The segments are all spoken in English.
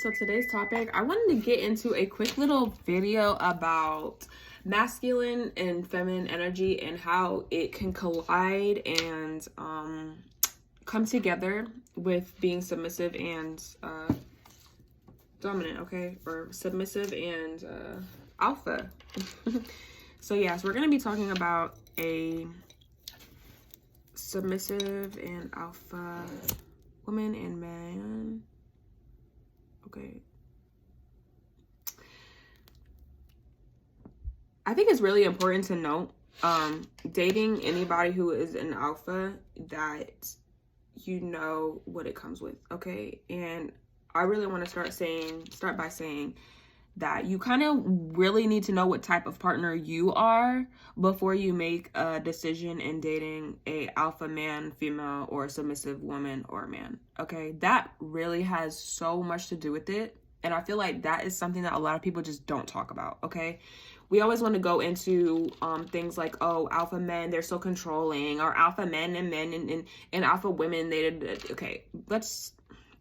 so today's topic, I wanted to get into a quick little video about masculine and feminine energy and how it can collide and come together with being submissive and dominant, okay? Or submissive and alpha. So yes, we're going to be talking about a submissive and alpha woman and man. Okay. I think it's really important to note, dating anybody who is an alpha, that you know what it comes with, okay? And I really want to start by saying that you kind of really need to know what type of partner you are before you make a decision in dating a alpha man, female, or submissive woman or man, okay? That really has so much to do with it. And I feel like that is something that a lot of people just don't talk about, okay? We always want to go into things like, oh, alpha men, they're so controlling, or alpha men and alpha women, okay, let's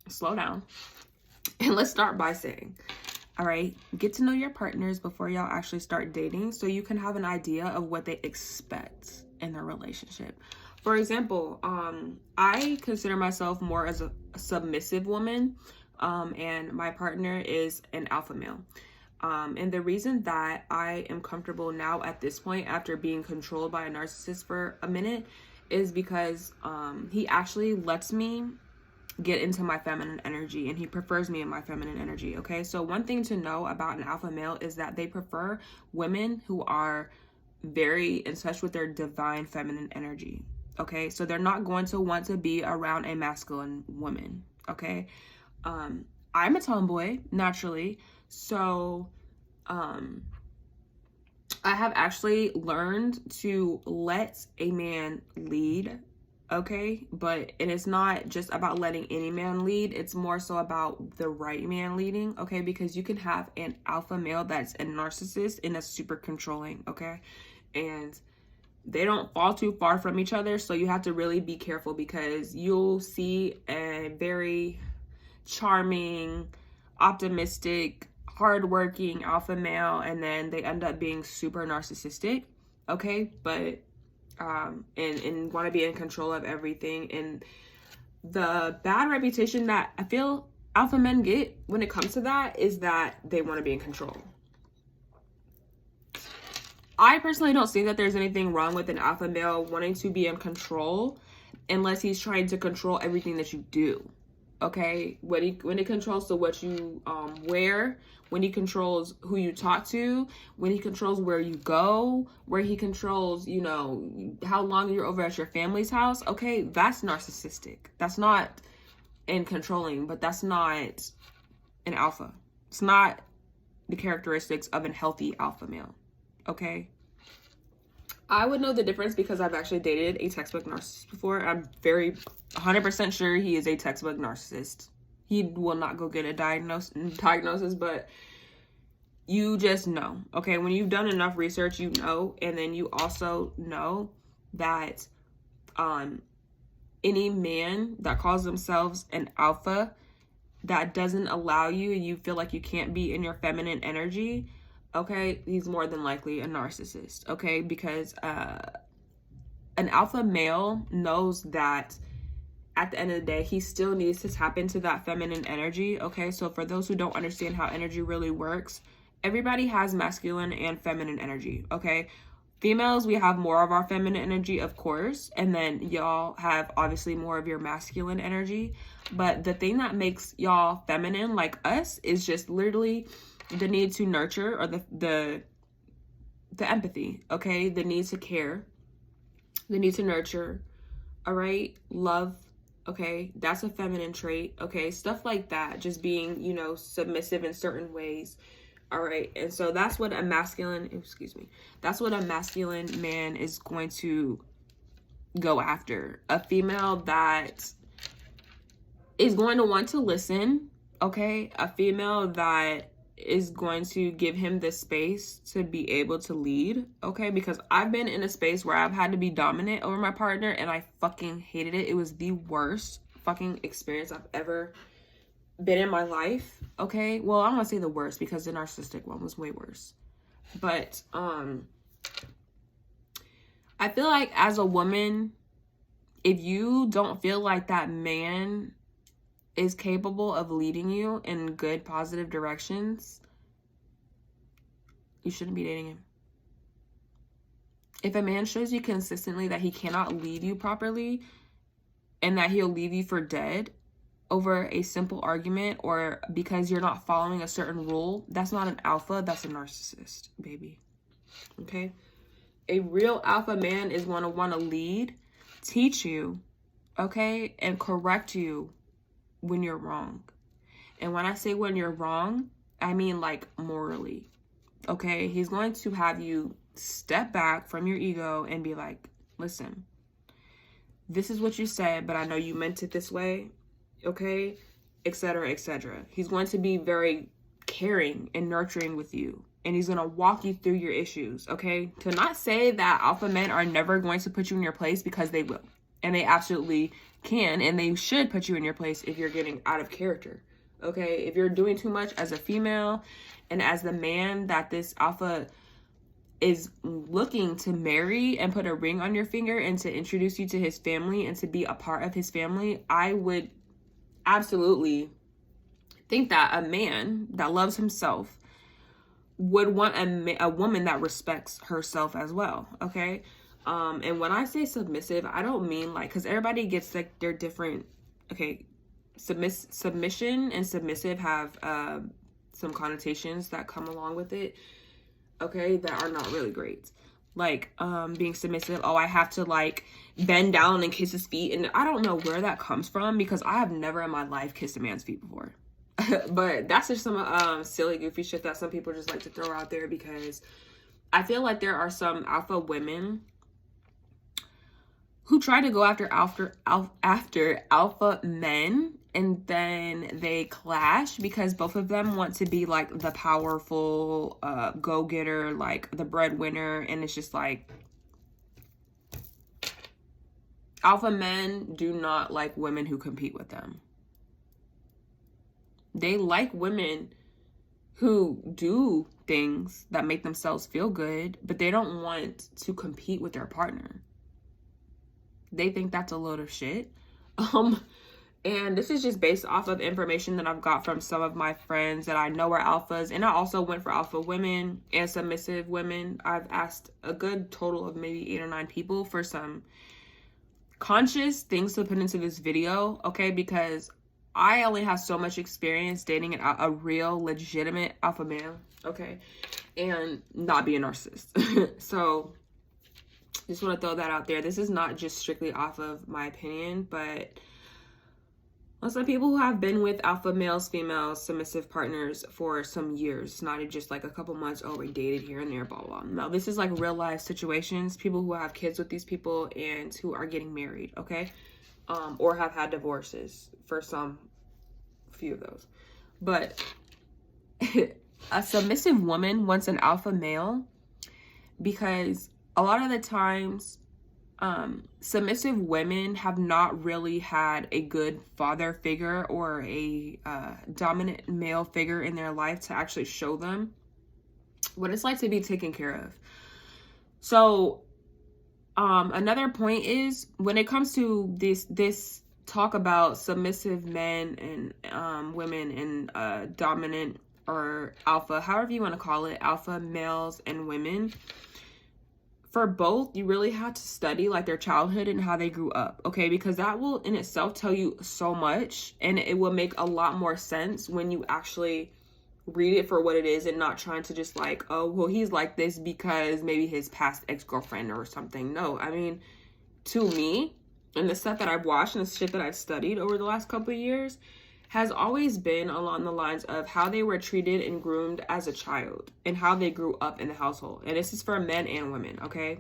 slow down. And let's start by saying, all right, get to know your partners before y'all actually start dating so you can have an idea of what they expect in their relationship. For example, I consider myself more as a submissive woman, and my partner is an alpha male. And the reason that I am comfortable now at this point after being controlled by a narcissist for a minute is because he actually lets me get into my feminine energy, and he prefers me in my feminine energy, okay? So one thing to know about an alpha male is that they prefer women who are very in touch with their divine feminine energy, okay? So they're not going to want to be around a masculine woman, okay? I'm a tomboy, naturally, so I have actually learned to let a man lead, okay? But it is not just about letting any man lead. It's more so about the right man leading, okay? Because you can have an alpha male that's a narcissist and a super controlling, okay? And they don't fall too far from each other. So you have to really be careful, because you'll see a very charming, optimistic, hardworking alpha male, and then they end up being super narcissistic, okay? But and want to be in control of everything. And the bad reputation that I feel alpha men get when it comes to that is that they want to be in control. I personally don't see that there's anything wrong with an alpha male wanting to be in control unless he's trying to control everything that you do, okay? When it controls to what you wear, when he controls who you talk to, when he controls where you go, where he controls, you know, how long you're over at your family's house, okay, that's narcissistic. That's not in controlling, but that's not an alpha. It's not the characteristics of a healthy alpha male, okay? I would know the difference because I've actually dated a textbook narcissist before. I'm very 100% sure he is a textbook narcissist. He will not go get a diagnosis, but you just know, okay? When you've done enough research, you know. And then you also know that any man that calls themselves an alpha that doesn't allow you, and you feel like you can't be in your feminine energy, okay, he's more than likely a narcissist, okay? Because an alpha male knows that at the end of the day, he still needs to tap into that feminine energy, okay? So for those who don't understand how energy really works, everybody has masculine and feminine energy, okay? Females, we have more of our feminine energy, of course, and then y'all have obviously more of your masculine energy. But the thing that makes y'all feminine like us is just literally the need to nurture, or the empathy, okay? The need to care, the need to nurture, all right? Love, okay? That's a feminine trait, okay? Stuff like that, just being, you know, submissive in certain ways, all right? And so that's what a masculine, that's what a masculine man is going to go after. A female that is going to want to listen, okay? A female that is going to give him the space to be able to lead, okay? Because I've been in a space where I've had to be dominant over my partner, and I fucking hated it. It was the worst fucking experience I've ever been in my life, okay? Well, I don't want to say the worst because the narcissistic one was way worse. But I feel like as a woman, if you don't feel like that man is capable of leading you in good, positive directions, you shouldn't be dating him. If a man shows you consistently that he cannot lead you properly and that he'll leave you for dead over a simple argument or because you're not following a certain rule, that's not an alpha, that's a narcissist, baby. Okay? A real alpha man is going to want to lead, teach you, okay, and correct you when you're wrong. And when I say when you're wrong, I mean like morally, okay? He's going to have you step back from your ego and be like, listen, this is what you said, but I know you meant it this way, okay, etc., etc. He's going to be very caring and nurturing with you, and he's going to walk you through your issues, okay? To not say that alpha men are never going to put you in your place, because they will, and they absolutely can, and they should put you in your place if you're getting out of character, okay? If you're doing too much as a female and as the man that this alpha is looking to marry and put a ring on your finger and to introduce you to his family and to be a part of his family, I would absolutely think that a man that loves himself would want a woman that respects herself as well, okay? And when I say submissive, I don't mean like, because everybody gets like their different, okay, submission and submissive have some connotations that come along with it, okay, that are not really great. Like being submissive, oh, I have to like bend down and kiss his feet, and I don't know where that comes from, because I have never in my life kissed a man's feet before. But that's just some silly, goofy shit that some people just like to throw out there, because I feel like there are some alpha women who try to go after alpha men, and then they clash because both of them want to be like the powerful go-getter, like the breadwinner, and it's just like alpha men do not like women who compete with them. They like women who do things that make themselves feel good, but they don't want to compete with their partner. They think that's a load of shit. And this is just based off of information that I've got from some of my friends that I know are alphas. And I also went for alpha women and submissive women. I've asked a good total of maybe 8 or 9 people for some conscious things to put into this video, okay? Because I only have so much experience dating a real, legitimate alpha male, okay? And not be a narcissist. So just want to throw that out there. This is not just strictly off of my opinion, but some people who have been with alpha males, females, submissive partners for some years, not just like a couple months, oh, we dated here and there, blah, blah, blah. No, this is like real life situations, people who have kids with these people and who are getting married, okay? Or have had divorces for few of those. But a submissive woman wants an alpha male because a lot of the times submissive women have not really had a good father figure or a dominant male figure in their life to actually show them what it's like to be taken care of. So another point is, when it comes to this talk about submissive men and women and dominant or alpha, however you want to call it, alpha males and women, for both, you really have to study like their childhood and how they grew up, okay? Because that will in itself tell you so much, and it will make a lot more sense when you actually read it for what it is and not trying to just like, oh, well, he's like this because maybe his past ex-girlfriend or something. No, I mean, to me, and the stuff that I've watched and the shit that I've studied over the last couple of years has always been along the lines of how they were treated and groomed as a child and how they grew up in the household. And this is for men and women, okay?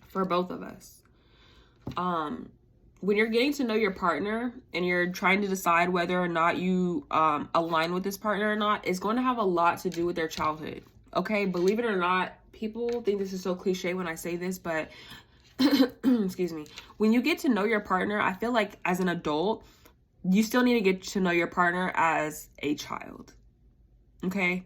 For both of us. When you're getting to know your partner and you're trying to decide whether or not you align with this partner or not, it's going to have a lot to do with their childhood, okay? Believe it or not, people think this is so cliche when I say this, but excuse me. When you get to know your partner, I feel like as an adult, you still need to get to know your partner as a child. Okay?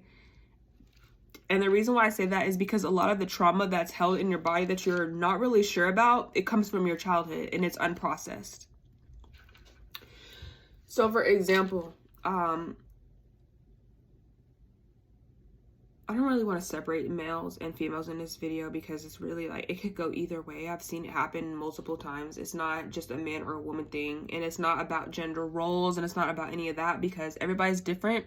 And the reason why I say that is because a lot of the trauma that's held in your body that you're not really sure about, it comes from your childhood and it's unprocessed. So for example, I don't really want to separate males and females in this video because it's really like, it could go either way. I've seen it happen multiple times. It's not just a man or a woman thing, and it's not about gender roles, and it's not about any of that because everybody's different.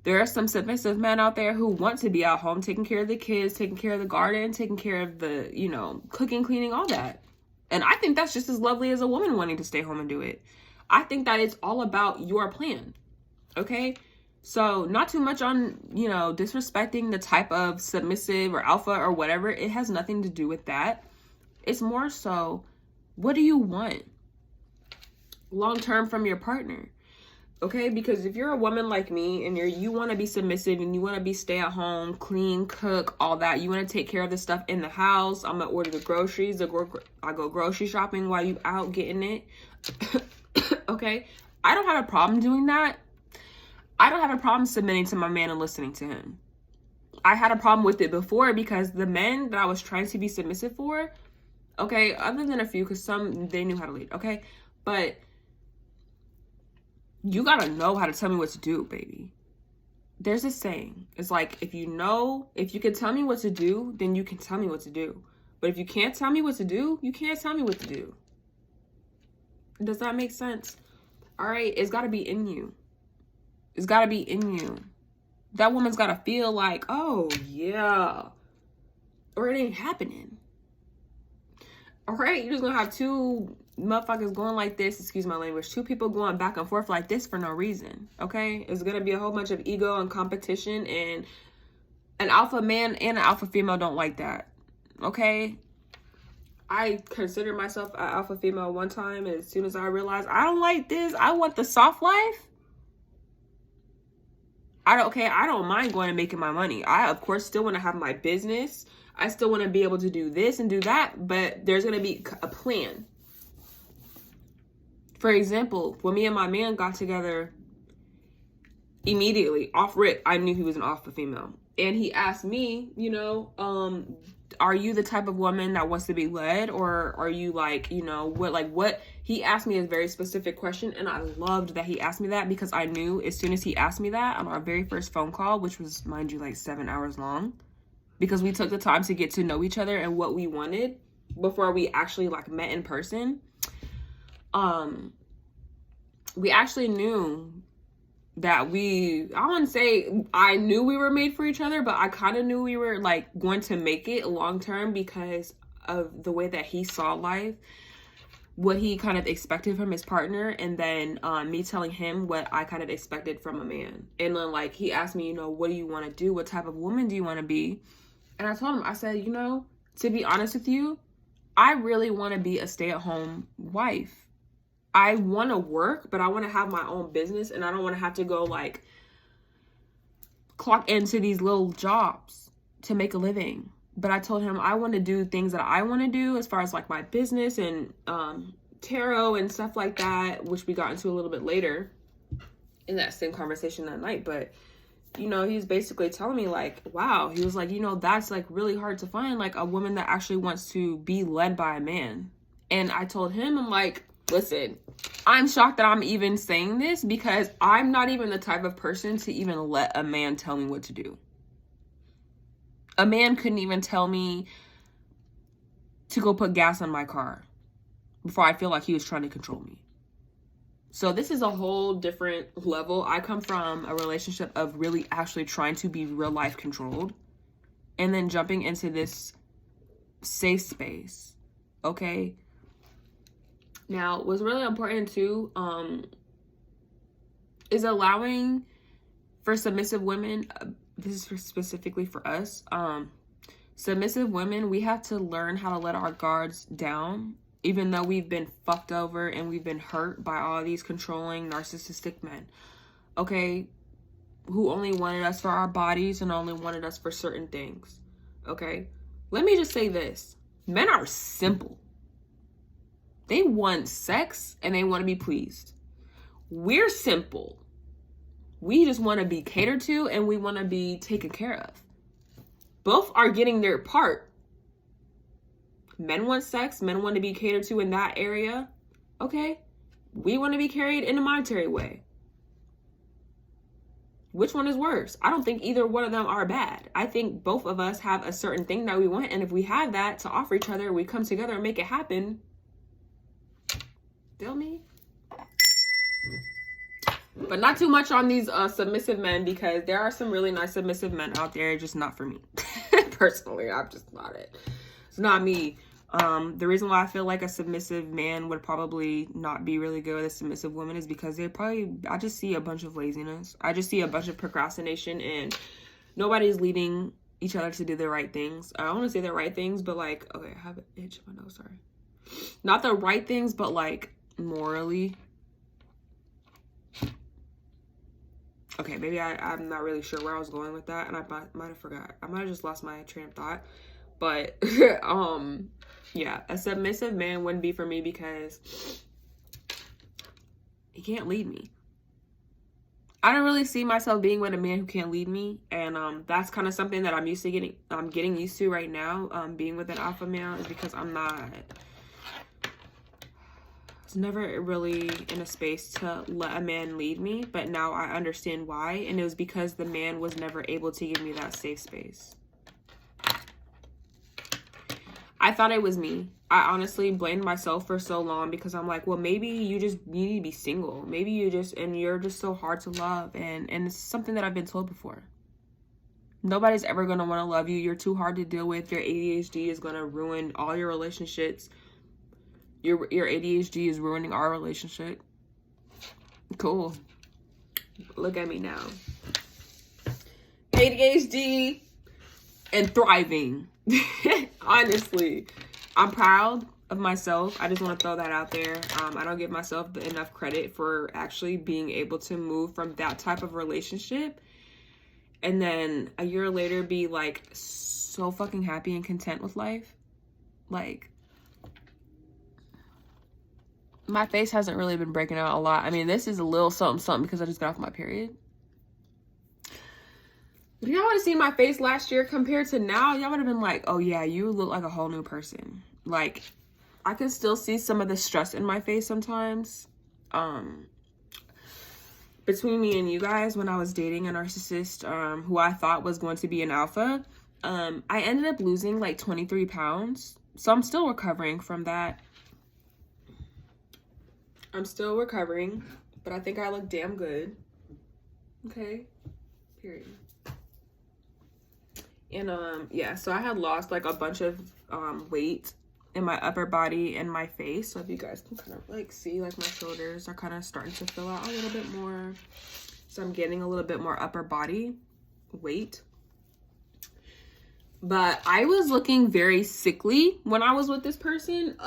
There are some submissive men out there who want to be at home, taking care of the kids, taking care of the garden, taking care of the, you know, cooking, cleaning, all that. And I think that's just as lovely as a woman wanting to stay home and do it. I think that it's all about your plan. Okay? So not too much on, you know, disrespecting the type of submissive or alpha or whatever. It has nothing to do with that. It's more so, what do you want long term from your partner? Okay, because if you're a woman like me and you want to be submissive and you want to be stay at home, clean, cook, all that, you want to take care of the stuff in the house. I'm gonna order the groceries. I go grocery shopping while you out getting it. Okay, I don't have a problem doing that. I don't have a problem submitting to my man and listening to him. I had a problem with it before because the men that I was trying to be submissive for, okay, other than a few, because some, they knew how to lead, okay, but you gotta know how to tell me what to do, baby. There's a saying. It's like, if you can tell me what to do, then you can tell me what to do. But if you can't tell me what to do, you can't tell me what to do. Does that make sense? All right, it's gotta be in you. It's gotta be in you. That woman's gotta feel like, oh, yeah. Or it ain't happening. All right, you're just gonna have two motherfuckers going like this, excuse my language, two people going back and forth like this for no reason, okay? It's gonna be a whole bunch of ego and competition, and an alpha man and an alpha female don't like that, okay? I considered myself an alpha female one time, and as soon as I realized I don't like this, I want the soft life, I don't mind going and making my money. I, of course, still want to have my business. I still want to be able to do this and do that, but there's going to be a plan. For example, when me and my man got together, immediately, off rip, I knew he was an alpha female. And he asked me, you know, are you the type of woman that wants to be led? Or are you like, you know, what? He asked me a very specific question, and I loved that he asked me that because I knew as soon as he asked me that on our very first phone call, which was, mind you, like 7 hours long, because we took the time to get to know each other and what we wanted before we actually like met in person. We actually knew that I wouldn't say I knew we were made for each other, but I kind of knew we were like going to make it long term because of the way that he saw life, what he kind of expected from his partner, and then me telling him what I kind of expected from a man. And then like he asked me, you know, what do you want to do? What type of woman do you want to be? And I told him, I said, you know, to be honest with you, I really want to be a stay-at-home wife. I want to work, but I want to have my own business, and I don't want to have to go like clock into these little jobs to make a living. But I told him I want to do things that I want to do as far as like my business and tarot and stuff like that, which we got into a little bit later in that same conversation that night. But you know, he's basically telling me like, wow, he was like, you know, that's like really hard to find, like a woman that actually wants to be led by a man. And I told him, I'm like, listen, I'm shocked that I'm even saying this because I'm not even the type of person to even let a man tell me what to do. A man couldn't even tell me to go put gas on my car before I feel like he was trying to control me. So this is a whole different level. I come from a relationship of really actually trying to be real life controlled and then jumping into this safe space. Okay. Now, what's really important too, is allowing for submissive women, this is specifically for us, submissive women, we have to learn how to let our guards down, even though we've been fucked over and we've been hurt by all these controlling, narcissistic men, okay, who only wanted us for our bodies and only wanted us for certain things, okay? Let me just say this. Men are simple. They want sex and they want to be pleased. We're simple. We just want to be catered to and we want to be taken care of. Both are getting their part. Men want sex. Men want to be catered to in that area. Okay. We want to be carried in a monetary way. Which one is worse? I don't think either one of them are bad. I think both of us have a certain thing that we want. And if we have that to offer each other, we come together and make it happen. Feel me? But not too much on these submissive men, because there are some really nice submissive men out there, just not for me. Personally, I'm just not it. It's not me. The reason why I feel like a submissive man would probably not be really good with a submissive woman is because I just see a bunch of laziness. I just see a bunch of procrastination, and nobody's leading each other to do the right things. I don't want to say the right things, but like, okay, I have an itch in my nose, sorry. Not the right things, but like morally. Okay, maybe I'm not really sure where I was going with that, and I might have forgot. I might have just lost my train of thought. But yeah, a submissive man wouldn't be for me because he can't lead me. I don't really see myself being with a man who can't lead me, and that's kind of something that I'm getting used to right now. Being with an alpha male is because I was never really in a space to let a man lead me, but now I understand why, and it was because the man was never able to give me that safe space. I thought it was me. I honestly blamed myself for so long because I'm like, well, maybe you need to be single. Maybe you're just so hard to love. And it's something that I've been told before. Nobody's ever going to want to love you. You're too hard to deal with. Your ADHD is going to ruin all your relationships. Your ADHD is ruining our relationship. Cool. Look at me now. ADHD and thriving. Honestly, I'm proud of myself. I just want to throw that out there. I don't give myself enough credit for actually being able to move from that type of relationship and then a year later be like so fucking happy and content with life. Like, my face hasn't really been breaking out a lot. I mean, this is a little something because I just got off my period. If y'all would have seen my face last year compared to now, y'all would have been like, oh yeah, you look like a whole new person. Like, I can still see some of the stress in my face sometimes. Between me and you guys, when I was dating a narcissist who I thought was going to be an alpha, I ended up losing like 23 pounds. So I'm still recovering from that. I'm still recovering, but I think I look damn good. Okay, period. And yeah, so I had lost like a bunch of weight in my upper body and my face. So if you guys can kind of like see, like my shoulders are kind of starting to fill out a little bit more. So I'm getting a little bit more upper body weight. But I was looking very sickly when I was with this person.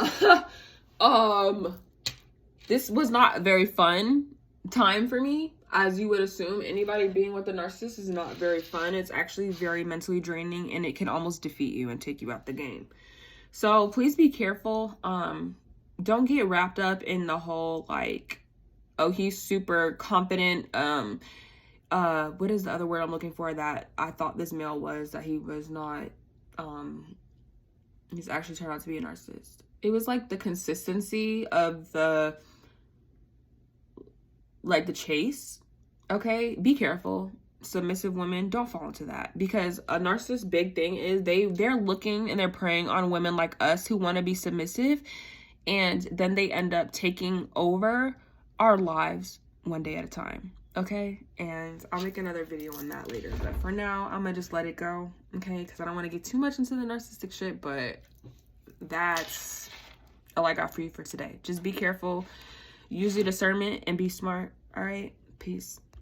This was not a very fun time for me. As you would assume, anybody being with a narcissist is not very fun. It's actually very mentally draining, and it can almost defeat you and take you out the game. So please be careful. Don't get wrapped up in the whole like, oh, he's super confident. What is the other word I'm looking for that I thought this male was that he was not? He's actually turned out to be a narcissist. It was like the consistency of the chase. Okay, be careful. Submissive women, don't fall into that, because a narcissist's big thing is they're looking and they're preying on women like us who want to be submissive, and then they end up taking over our lives one day at a time. Okay, and I'll make another video on that later, but for now I'm gonna just let it go. Okay, because I don't want to get too much into the narcissistic shit, but that's all I got for you for today. Just be careful, use your discernment, and be smart. All right, peace.